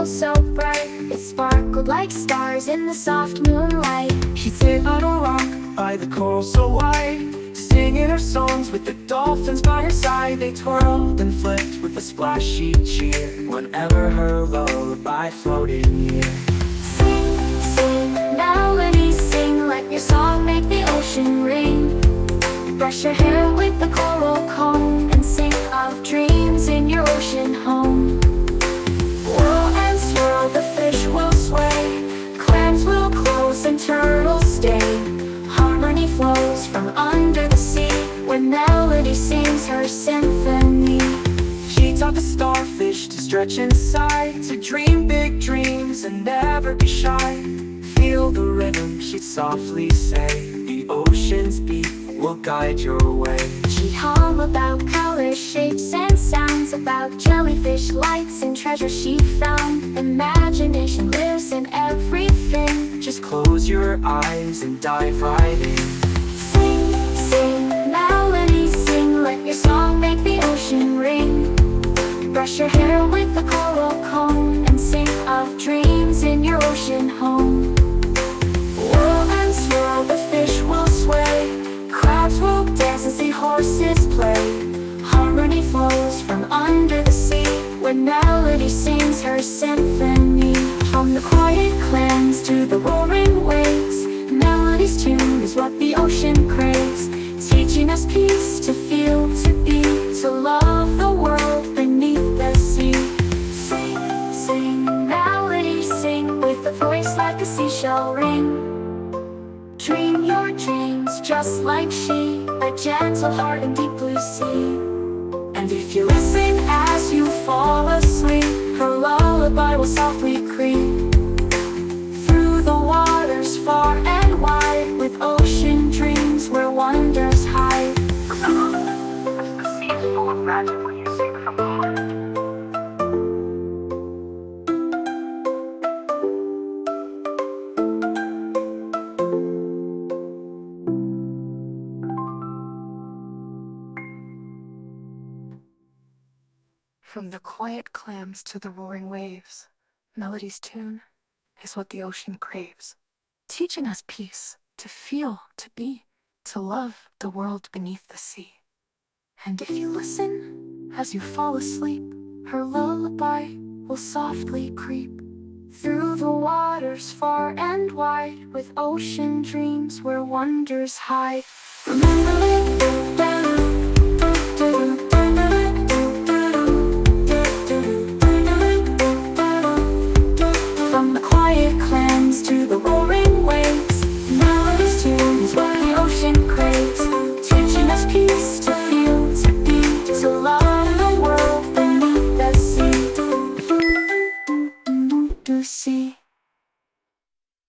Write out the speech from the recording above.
so bright, it sparkled like stars in the soft moonlight. She'd sit on a rock by the coral so wide, singing her songs with the dolphins by her side. They twirled and flipped with a splashy cheer whenever her lullaby floated near. Sing, sing, melody, sing, let your song make the ocean ring. Brush your hair with the coral comb and sing of dreams in your ocean home. Whirl and swirl, the fish will sway, clams will close and turtles stay. Harmony flows from under the sea when melody sings her symphony. She taught the starfish to stretch inside, to dream big dreams and never be shy. Feel the rhythm, she'd softly say, the ocean's beat will guide your way. She'd hum about colors, shapes and sounds, about jellyfish, lights and treasures she found. Imagination lives in everything. Just close your eyes and dive right in. Sing, sing, melody, sing, let your song make the ocean ring. Brush your hair with the coral comb and sing of dreams in your ocean home. Whirl and swirl, the fish will sway, crabs will dance and see horses play. Harmony flows from under the sea when melody sings her symphony. From the quiet clams to the roaring waves, melody's tune is what the ocean craves, teaching us peace, to feel, to be, to love the world beneath the sea. Sing, sing, melody, sing, with a voice like a seashell ring. Dream your dreams just like she, a gentle heart in deep blue sea. And if you listen as you fall asleep, her lullaby will softly creep through the waters far and wide, with ocean dreams where wonders hide. Remember, the sea is full of magic when you sing from the heart. From the quiet clams to the roaring waves, melody's tune is what the ocean craves, teaching us peace, to feel, to be, to love the world beneath the sea. And if you listen as you fall asleep, her lullaby will softly creep through the waters far and wide, with ocean dreams where wonders hide. Remember,